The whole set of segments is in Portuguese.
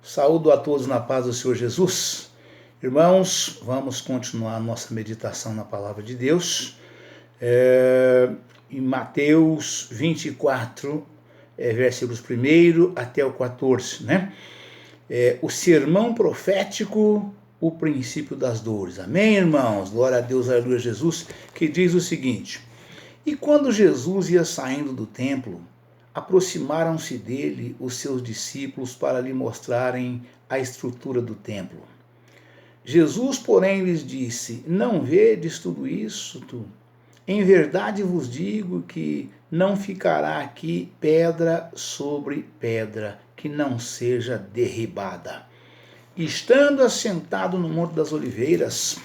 Saúdo a todos na paz do Senhor Jesus. Irmãos, vamos continuar a nossa meditação na Palavra de Deus. Em Mateus 24, versículos 1 até o 14, né? O sermão profético, o princípio das dores. Amém, irmãos? Glória a Deus, aleluia, Jesus, que diz o seguinte: E quando Jesus ia saindo do templo, aproximaram-se dele os seus discípulos para lhe mostrarem a estrutura do templo. Jesus, porém, lhes disse: Não vedes tudo isto? Em verdade vos digo que não ficará aqui pedra sobre pedra que não seja derribada. Estando assentado no Monte das Oliveiras,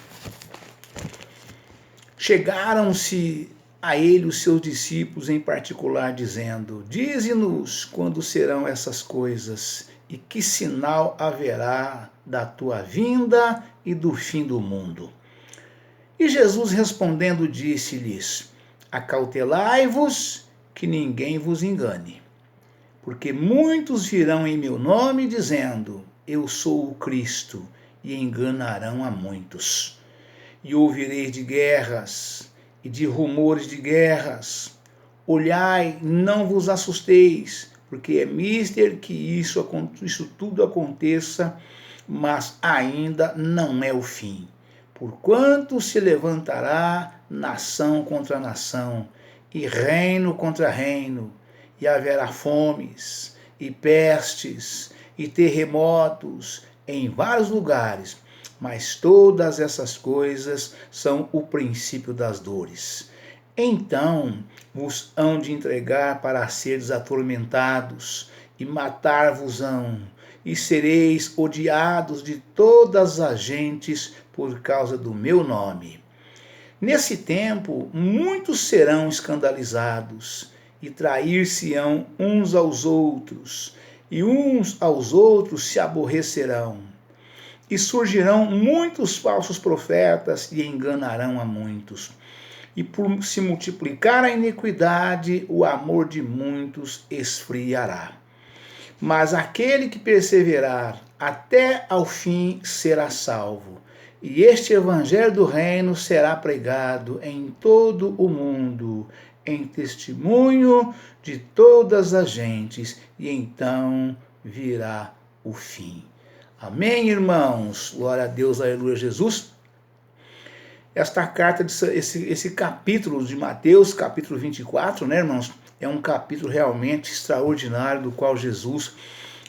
chegaram-se a ele os seus discípulos em particular, dizendo: Dize-nos quando serão essas coisas e que sinal haverá da tua vinda e do fim do mundo. E Jesus respondendo disse-lhes: Acautelai-vos que ninguém vos engane, porque muitos virão em meu nome dizendo: Eu sou o Cristo, e enganarão a muitos. E ouvireis de guerras e de rumores de guerras. Olhai, não vos assusteis, porque é mister que isso tudo aconteça, mas ainda não é o fim. Porquanto se levantará nação contra nação, e reino contra reino, e haverá fomes, e pestes, e terremotos em vários lugares. Mas todas essas coisas são o princípio das dores. Então vos hão de entregar para seres atormentados, e matar-vos-ão, e sereis odiados de todas as gentes por causa do meu nome. Nesse tempo, muitos serão escandalizados, e trair-se-ão uns aos outros, e uns aos outros se aborrecerão. E surgirão muitos falsos profetas e enganarão a muitos. E por se multiplicar a iniquidade, o amor de muitos esfriará. Mas aquele que perseverar até ao fim será salvo. E este evangelho do reino será pregado em todo o mundo, em testemunho de todas as gentes, e então virá o fim. Amém, irmãos? Glória a Deus, aleluia, Jesus. Esta carta, esse capítulo de Mateus, capítulo 24, né, irmãos? É um capítulo realmente extraordinário, do qual Jesus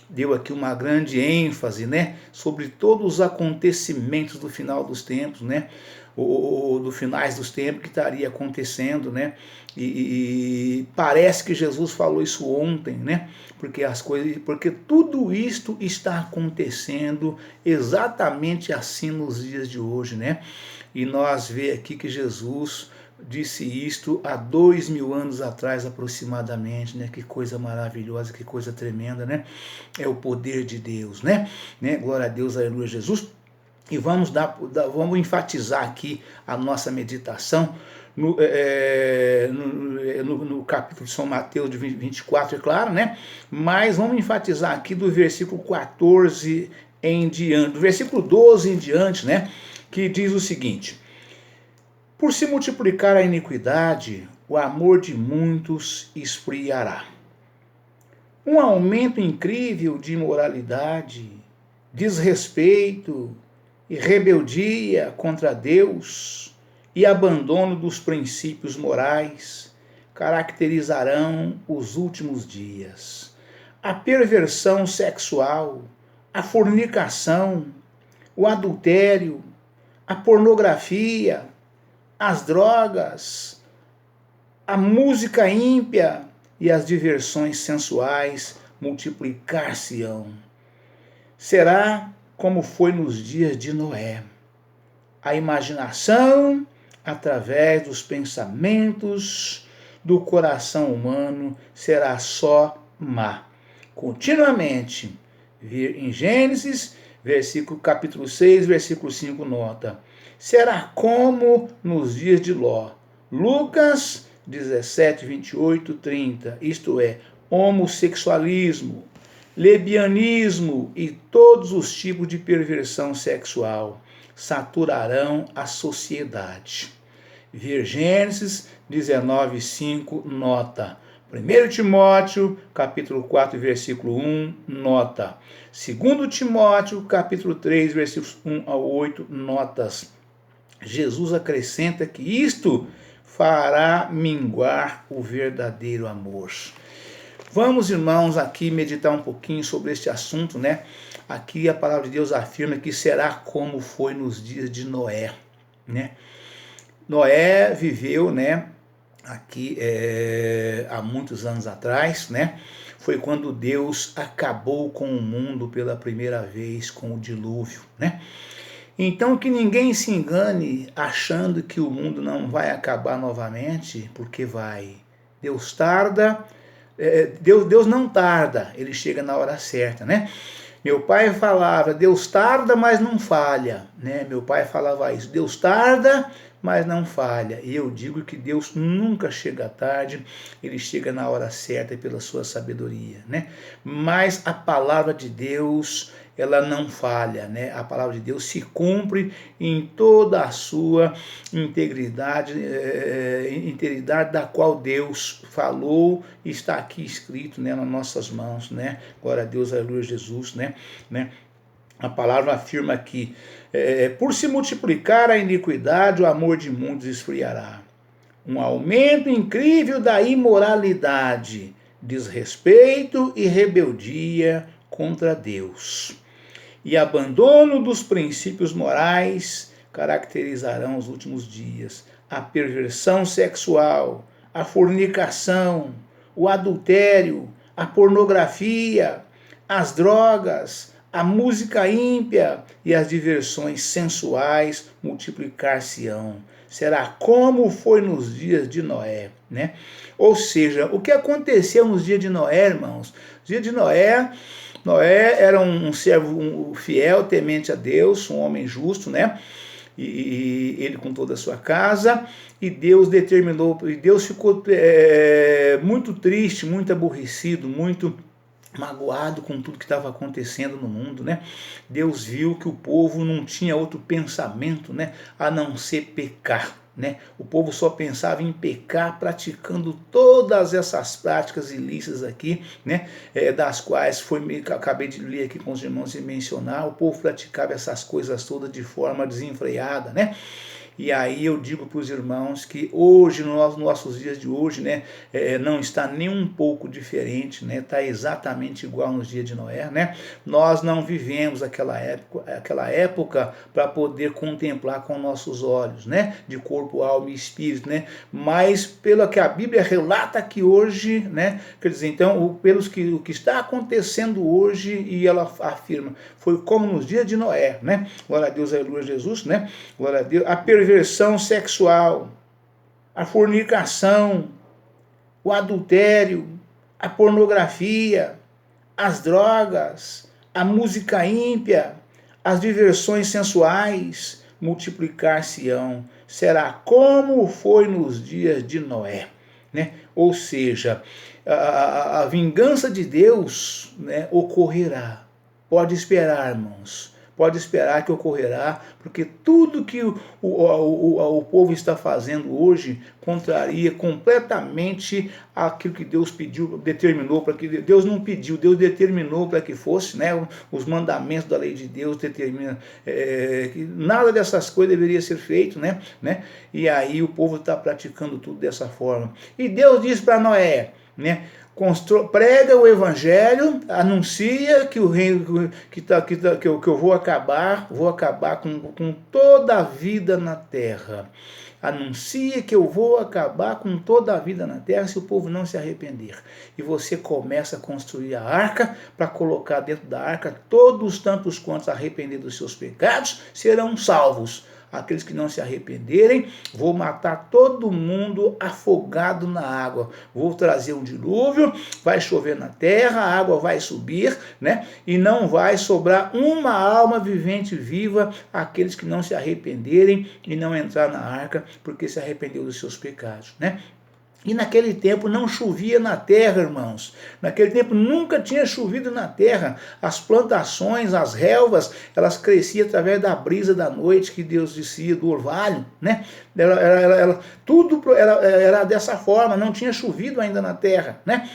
deu aqui uma grande ênfase, né? Sobre todos os acontecimentos do final dos tempos, né? Ou do finais dos tempos que estaria acontecendo, né? E parece que Jesus falou isso ontem, né? Porque tudo isto está acontecendo exatamente assim nos dias de hoje, né? E nós vemos aqui que Jesus disse isto há 2000 anos atrás aproximadamente, né? Que coisa maravilhosa, que coisa tremenda, né? É o poder de Deus, né? Glória a Deus, aleluia, Jesus. E vamos enfatizar aqui a nossa meditação no capítulo de São Mateus de 24, é claro, né? Mas vamos enfatizar aqui do versículo 14 em diante, do versículo 12 em diante, né? Que diz o seguinte: Por se multiplicar a iniquidade, o amor de muitos esfriará. Um aumento incrível de imoralidade, desrespeito e rebeldia contra Deus e abandono dos princípios morais caracterizarão os últimos dias. A perversão sexual, a fornicação, o adultério, a pornografia, as drogas, a música ímpia e as diversões sensuais multiplicar-se-ão. Será como foi nos dias de Noé. A imaginação, através dos pensamentos do coração humano, será só má. Continuamente, em Gênesis, capítulo 6, versículo 5, nota: será como nos dias de Ló. Lucas 17, 28, 30, isto é, homossexualismo, Lesbianismo e todos os tipos de perversão sexual saturarão a sociedade. Ver Gênesis 19:5, nota. 1 Timóteo, capítulo 4, versículo 1, nota. 2 Timóteo, capítulo 3, versículos 1 ao 8, notas. Jesus acrescenta que isto fará minguar o verdadeiro amor. Vamos, irmãos, aqui meditar um pouquinho sobre este assunto, né? Aqui a palavra de Deus afirma que será como foi nos dias de Noé, né? Noé viveu, né? Aqui há muitos anos atrás, né? Foi quando Deus acabou com o mundo pela primeira vez com o dilúvio, né? Então que ninguém se engane achando que o mundo não vai acabar novamente, porque vai. Deus tarda, Deus não tarda, ele chega na hora certa, né? Meu pai falava, Deus tarda, mas não falha, né? Meu pai falava isso, Deus tarda, mas não falha. E eu digo que Deus nunca chega tarde, ele chega na hora certa pela sua sabedoria, né? Mas a palavra de Deus, ela não falha, né? A palavra de Deus se cumpre em toda a sua integridade, integridade da qual Deus falou e está aqui escrito, né, nas nossas mãos, né? Glória a Deus, aleluia, Jesus, né? A palavra afirma que por se multiplicar a iniquidade, o amor de muitos esfriará. Um aumento incrível da imoralidade, desrespeito e rebeldia contra Deus. E abandono dos princípios morais caracterizarão os últimos dias. A perversão sexual, a fornicação, o adultério, a pornografia, as drogas, a música ímpia e as diversões sensuais multiplicar-se-ão. Será como foi nos dias de Noé, né? Ou seja, o que aconteceu nos dias de Noé, irmãos? Nos dias de Noé era um servo fiel, temente a Deus, um homem justo, né? E ele com toda a sua casa, e Deus determinou, e Deus ficou muito triste, muito aborrecido, muito magoado com tudo que estava acontecendo no mundo, né? Deus viu que o povo não tinha outro pensamento, né, a não ser pecar, né? O povo só pensava em pecar, praticando todas essas práticas ilícitas aqui, né, das quais acabei de ler aqui com os irmãos e mencionar. O povo praticava essas coisas todas de forma desenfreada, né? E aí eu digo para os irmãos que hoje, nos nossos dias de hoje, né, não está nem um pouco diferente, né, está exatamente igual nos dias de Noé, né? Nós não vivemos aquela época para poder contemplar com nossos olhos, né, de corpo, alma e espírito, né? Mas pelo que a Bíblia relata aqui hoje, né, quer dizer, então, o que está acontecendo hoje, e ela afirma, foi como nos dias de Noé, né? Glória a Deus, aleluia, Jesus, né? Glória a Deus. A perversão sexual, a fornicação, o adultério, a pornografia, as drogas, a música ímpia, as diversões sensuais multiplicar-se-ão. Será como foi nos dias de Noé, né? Ou seja, a vingança de Deus, né, ocorrerá. Pode esperar, irmãos. Pode esperar que ocorrerá, porque tudo que o povo está fazendo hoje contraria completamente aquilo que Deus pediu, determinou para que Deus não pediu, Deus determinou para que fosse, né? Os mandamentos da lei de Deus determinam que nada dessas coisas deveria ser feito, né? E aí o povo está praticando tudo dessa forma. E Deus diz para Noé, né? Prega o evangelho, anuncia que o reino que eu vou acabar com toda a vida na terra. Anuncia que eu vou acabar com toda a vida na terra se o povo não se arrepender. E você começa a construir a arca para colocar dentro da arca todos tantos quantos arrepender dos seus pecados serão salvos. Aqueles que não se arrependerem, vou matar todo mundo afogado na água. Vou trazer um dilúvio, vai chover na terra, a água vai subir, né? E não vai sobrar uma alma vivente viva, aqueles que não se arrependerem e não entrar na arca, porque se arrependeu dos seus pecados, né? E naquele tempo não chovia na terra, irmãos. Naquele tempo nunca tinha chovido na terra. As plantações, as relvas, elas cresciam através da brisa da noite que Deus descia do orvalho, né? Tudo era dessa forma, não tinha chovido ainda na terra, né?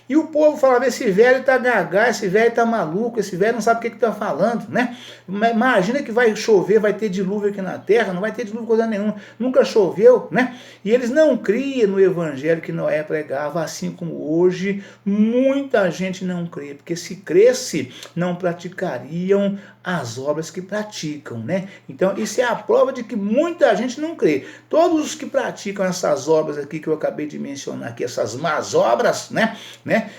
E o povo falava, esse velho tá gaga, esse velho tá maluco, esse velho não sabe o que tá falando, né? Imagina que vai chover, vai ter dilúvio aqui na terra, não vai ter dilúvio coisa nenhuma, nunca choveu, né? E eles não criam no evangelho que Noé pregava, assim como hoje muita gente não crê, porque se cresce, não praticariam as obras que praticam, né? Então isso é a prova de que muita gente não crê. Todos os que praticam essas obras aqui que eu acabei de mencionar aqui, essas más obras, né?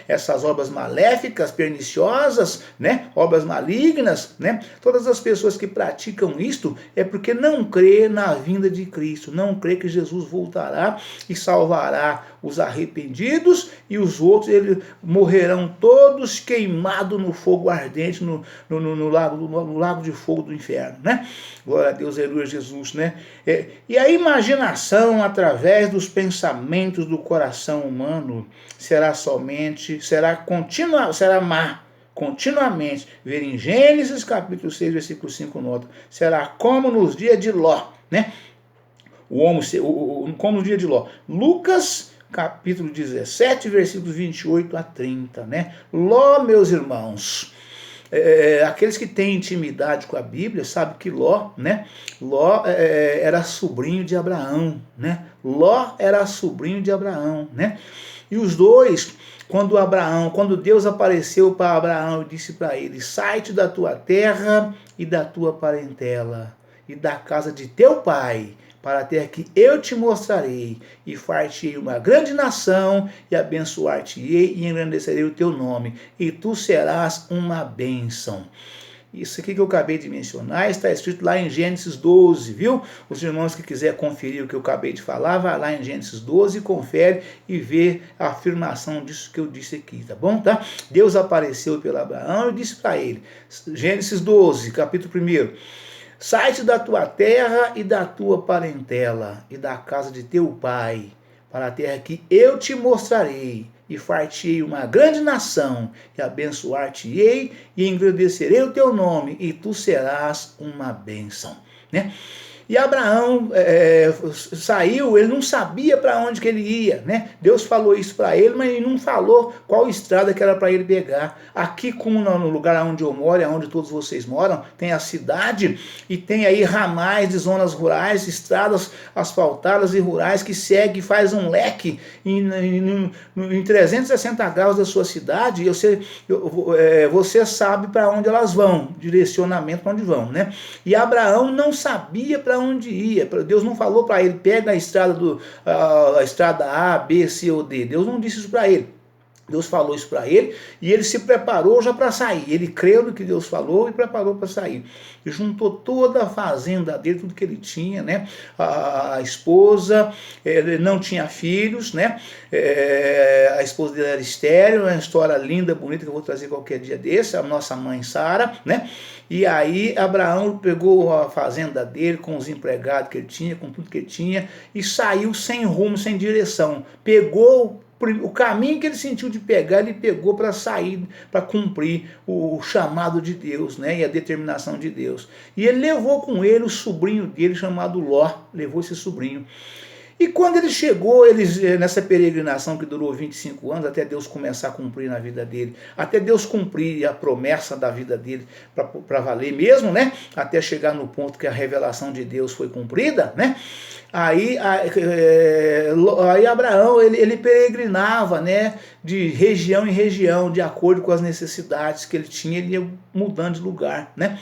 Essas obras maléficas, perniciosas, né? Obras malignas, né? Todas as pessoas que praticam isto é porque não crê na vinda de Cristo, não crê que Jesus voltará e salvará os arrependidos e os outros eles morrerão todos queimados no fogo ardente, no lago de fogo do inferno, né? Glória a Deus, aleluia, Jesus, né? E a imaginação através dos pensamentos do coração humano será má, continuamente. Ver em Gênesis capítulo 6, versículo 5, nota. Será como nos dias de Ló, né? Como nos dias de Ló. Lucas capítulo 17, versículos 28 a 30, né? Ló, meus irmãos, aqueles que têm intimidade com a Bíblia sabem que Ló, né? Ló era sobrinho de Abraão, né? Ló era sobrinho de Abraão, né? E os dois, quando Deus apareceu para Abraão e disse para ele, sai-te da tua terra e da tua parentela e da casa de teu pai, para a terra que eu te mostrarei, e far-te-ei uma grande nação, e abençoar-te-ei, e engrandecerei o teu nome, e tu serás uma bênção. Isso aqui que eu acabei de mencionar está escrito lá em Gênesis 12, viu? Os irmãos que quiserem conferir o que eu acabei de falar, vai lá em Gênesis 12, confere e vê a afirmação disso que eu disse aqui, tá bom? Tá? Deus apareceu pelo Abraão e disse para ele, Gênesis 12, capítulo 1, sai-te da tua terra e da tua parentela e da casa de teu pai, para a terra que eu te mostrarei, e far-te-ei uma grande nação, e abençoar-te-ei, e engrandecerei o teu nome, e tu serás uma bênção, né? E Abraão saiu, ele não sabia para onde que ele ia, né? Deus falou isso para ele, mas ele não falou qual estrada que era para ele pegar. Aqui, como no lugar onde eu moro, onde todos vocês moram, tem a cidade e tem aí ramais de zonas rurais, estradas asfaltadas e rurais que segue, faz um leque em 360 graus da sua cidade, e você sabe para onde elas vão, direcionamento para onde vão, né? E Abraão não sabia para onde ia. Deus não falou para ele, pega a estrada A, B, C ou D. Deus não disse isso para ele. Deus falou isso para ele e ele se preparou já para sair. Ele creu no que Deus falou e preparou para sair. E juntou toda a fazenda dele, tudo que ele tinha, né? A esposa, ele não tinha filhos, né? A esposa dele era estéril, uma história linda, bonita que eu vou trazer qualquer dia desse, a nossa mãe Sara, né? E aí Abraão pegou a fazenda dele com os empregados que ele tinha, com tudo que ele tinha e saiu sem rumo, sem direção. Pegou o caminho que ele sentiu de pegar, ele pegou para sair, para cumprir o chamado de Deus, né, e a determinação de Deus. E ele levou com ele o sobrinho dele chamado Ló, levou esse sobrinho. E quando ele chegou, nessa peregrinação que durou 25 anos, até Deus começar a cumprir na vida dele, até Deus cumprir a promessa da vida dele para valer mesmo, né? Até chegar no ponto que a revelação de Deus foi cumprida, né? Aí Abraão, ele peregrinava, né? De região em região, de acordo com as necessidades que ele tinha, ele ia mudando de lugar, né?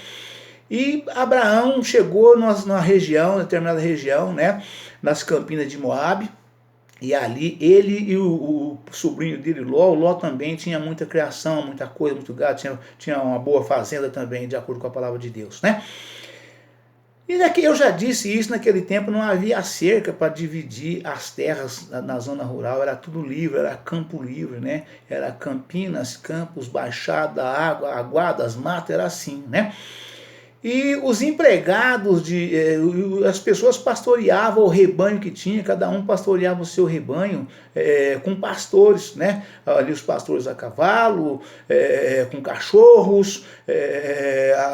E Abraão chegou numa região, determinada região, né? Nas Campinas de Moabe, e ali ele e o sobrinho dele, o Ló também tinha muita criação, muita coisa, muito gado, tinha uma boa fazenda também, de acordo com a palavra de Deus, né? E eu já disse isso, naquele tempo não havia cerca para dividir as terras na zona rural, era tudo livre, era campo livre, né? Era campinas, campos, baixada, água, aguadas, mato, era assim, né? E os empregados, as pessoas pastoreavam o rebanho que tinha, cada um pastoreava o seu rebanho com pastores, né? Ali os pastores a cavalo, com cachorros,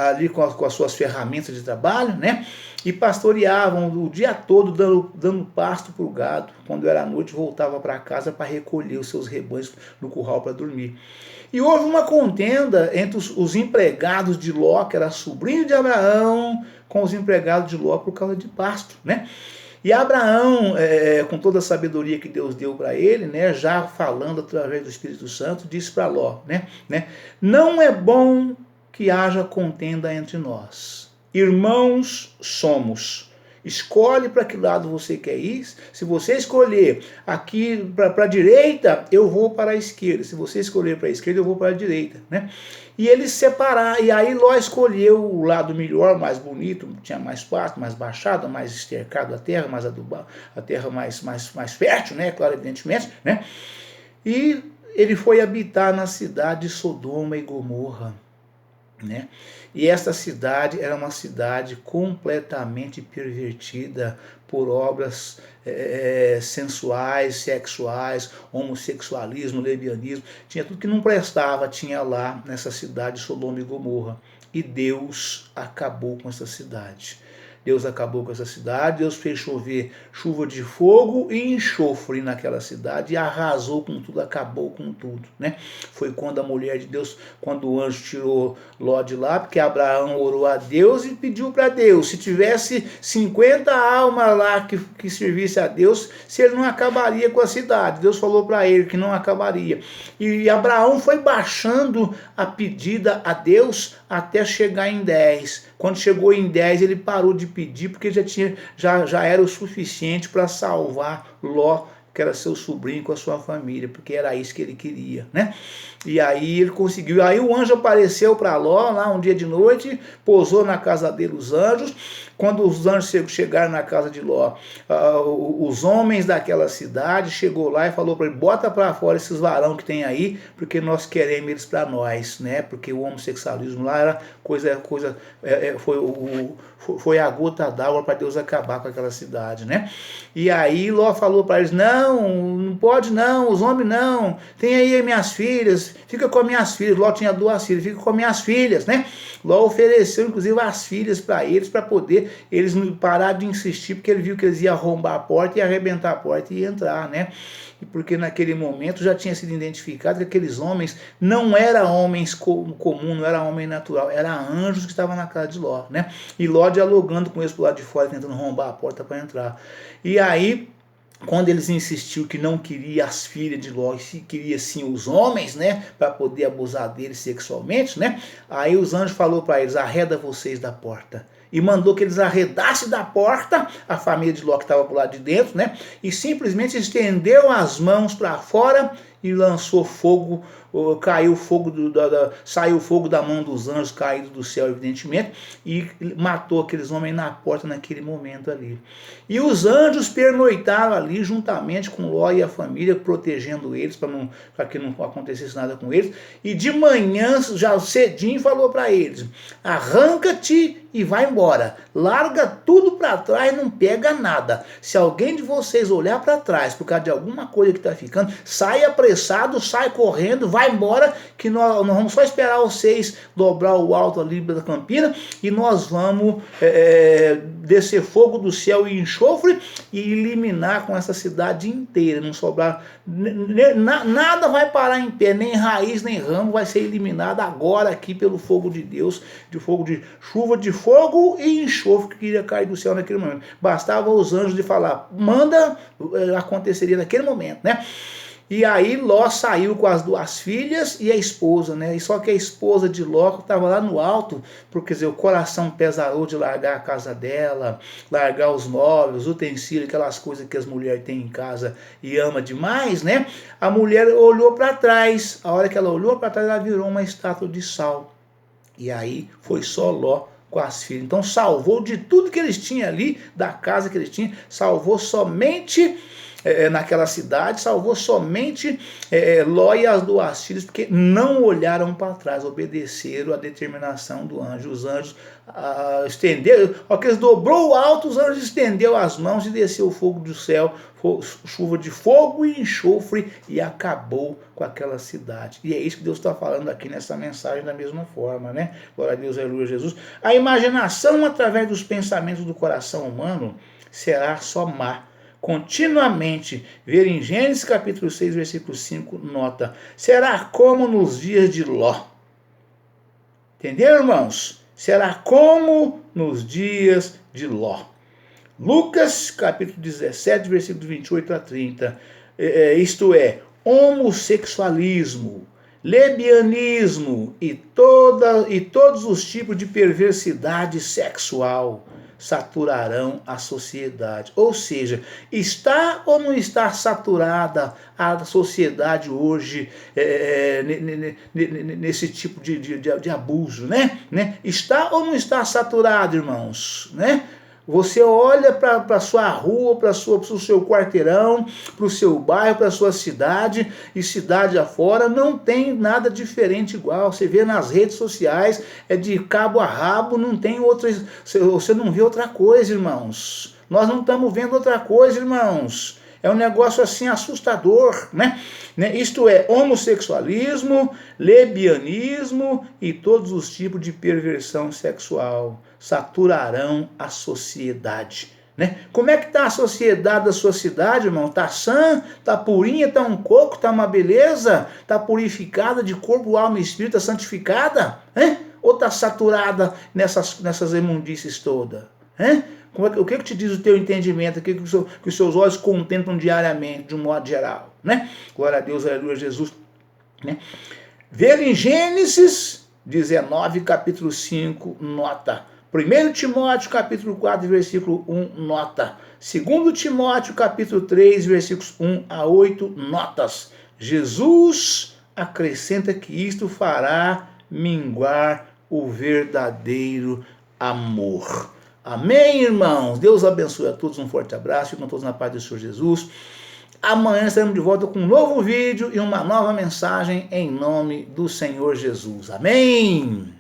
ali com as suas ferramentas de trabalho, né? E pastoreavam o dia todo dando pasto para o gado. Quando era noite voltava para casa para recolher os seus rebanhos no curral para dormir. E houve uma contenda entre os empregados de Ló, que era sobrinho de Abraão, com os empregados de Ló por causa de pasto, né? E Abraão, com toda a sabedoria que Deus deu para ele, né, já falando através do Espírito Santo, disse para Ló, né, não é bom que haja contenda entre nós. Irmãos somos. Escolhe para que lado você quer ir. Se você escolher aqui para a direita, eu vou para a esquerda. Se você escolher para a esquerda, eu vou para a direita, né? E eles separaram. E aí Ló escolheu o lado melhor, mais bonito, tinha mais pasto, mais baixado, mais estercado a terra, mais adubada, a terra mais fértil, né? Claro, evidentemente, né? E ele foi habitar na cidade de Sodoma e Gomorra, né? E esta cidade era uma cidade completamente pervertida por obras sensuais, sexuais, homossexualismo, lesbianismo, tinha tudo que não prestava, tinha lá nessa cidade de Sodoma e Gomorra. E Deus acabou com essa cidade. Deus acabou com essa cidade, Deus fez chover chuva de fogo e enxofre naquela cidade e arrasou com tudo, acabou com tudo, né? Foi quando a mulher de Deus, quando o anjo tirou Ló de lá, porque Abraão orou a Deus e pediu para Deus, se tivesse 50 almas lá que servisse a Deus, se ele não acabaria com a cidade. Deus falou para ele que não acabaria. E Abraão foi baixando a pedida a Deus até chegar em 10. Quando chegou em 10, ele parou de pedir, porque já era o suficiente para salvar Ló, que era seu sobrinho, com a sua família, porque era isso que ele queria, né? E aí ele conseguiu. Aí o anjo apareceu para Ló lá um dia de noite, pousou na casa dele os anjos. Quando os anjos chegaram na casa de Ló, os homens daquela cidade chegou lá e falou para ele: bota para fora esses varão que tem aí, porque nós queremos eles para nós, né? Porque o homossexualismo lá era foi a gota d'água para Deus acabar com aquela cidade, né? E aí Ló falou para eles: não pode não, os homens não, tem aí minhas filhas, fica com minhas filhas. Ló tinha 2 filhas, fica com minhas filhas, né? Ló ofereceu inclusive as filhas para eles poder eles não parar de insistir, porque ele viu que eles iam arrombar a porta e arrebentar a porta e entrar, né? E porque naquele momento já tinha sido identificado que aqueles homens não eram homens comum, não era homem natural, eram anjos que estavam na casa de Ló, né? E Ló dialogando com eles pro lado de fora, tentando arrombar a porta para entrar. E aí, quando eles insistiu que não queria as filhas de Ló, e queria sim os homens, né, para poder abusar deles sexualmente, né? Aí os anjos falou para eles: arreda vocês da porta. E mandou que eles arredassem da porta a família de Ló que estava por lá de dentro, né? E simplesmente estendeu as mãos para fora e lançou fogo, caiu fogo, saiu fogo da mão dos anjos caídos do céu, evidentemente, e matou aqueles homens na porta naquele momento ali. E os anjos pernoitaram ali juntamente com Ló e a família, protegendo eles para que não acontecesse nada com eles. E de manhã, já cedinho, falou para eles: arranca-te e vai embora, larga tudo para trás, não pega nada. Se alguém de vocês olhar para trás por causa de alguma coisa que está ficando, sai apressado, sai correndo, vai embora, que nós vamos só esperar vocês dobrar o alto ali da campina e nós vamos descer fogo do céu e enxofre e eliminar com essa cidade inteira, não sobrar nada, vai parar em pé, nem raiz nem ramo vai ser eliminado agora aqui pelo fogo de Deus, de fogo, de chuva de fogo e enxofre que iria cair do céu naquele momento. Bastava os anjos de falar, manda, aconteceria naquele momento, né? E aí Ló saiu com as 2 filhas e a esposa, né? E só que a esposa de Ló estava lá no alto, porque quer dizer, o coração pesarou de largar a casa dela, largar os móveis, os utensílios, aquelas coisas que as mulheres têm em casa e ama demais, né? A mulher olhou para trás, a hora que ela olhou para trás, ela virou uma estátua de sal. E aí foi só Ló com as filhas. Então salvou de tudo que eles tinham ali, da casa que eles tinham, salvou somente naquela cidade, salvou somente Ló e as duas filhas, porque não olharam para trás, obedeceram a determinação do anjo. Os anjos estenderam, que eles dobrou o alto, os anjos estendeu as mãos e desceu o fogo do céu, chuva de fogo e enxofre, e acabou com aquela cidade. E é isso que Deus está falando aqui nessa mensagem da mesma forma, né? Glória a Deus, aleluia, Jesus. A imaginação através dos pensamentos do coração humano será só má. Continuamente, ver em Gênesis capítulo 6, versículo 5, nota, será como nos dias de Ló. Entenderam, irmãos? Será como nos dias de Ló. Lucas capítulo 17, versículo 28 a 30, isto é, homossexualismo, lesbianismo e todos os tipos de perversidade sexual saturarão a sociedade. Ou seja, está ou não está saturada a sociedade hoje nesse tipo de abuso, né? Está ou não está saturado, irmãos? Né? Você olha para a sua rua, para o seu quarteirão, para o seu bairro, para a sua cidade, e cidade afora, não tem nada diferente igual. Você vê nas redes sociais, é de cabo a rabo, não tem outra, você não vê outra coisa, irmãos. Nós não estamos vendo outra coisa, irmãos. É um negócio assim assustador, né? Isto é, homossexualismo, lesbianismo e todos os tipos de perversão sexual saturarão a sociedade. Né? Como é que está a sociedade da sua cidade, irmão? Está sã? Está purinha? Está um coco? Está uma beleza? Está purificada de corpo, alma e espírito? Está santificada? Hein? Ou está saturada nessas imundícies todas? Hein? O que te diz o teu entendimento? O que os seus olhos contemplam diariamente, de um modo geral? Né? Glória a Deus, aleluia, Jesus. Né? Ver em Gênesis 19, capítulo 5, nota. 1 Timóteo, capítulo 4, versículo 1, nota. 2 Timóteo, capítulo 3, versículos 1 a 8, notas. Jesus acrescenta que isto fará minguar o verdadeiro amor. Amém, irmãos? Deus abençoe a todos, um forte abraço, fiquem todos na paz do Senhor Jesus. Amanhã estaremos de volta com um novo vídeo e uma nova mensagem em nome do Senhor Jesus. Amém?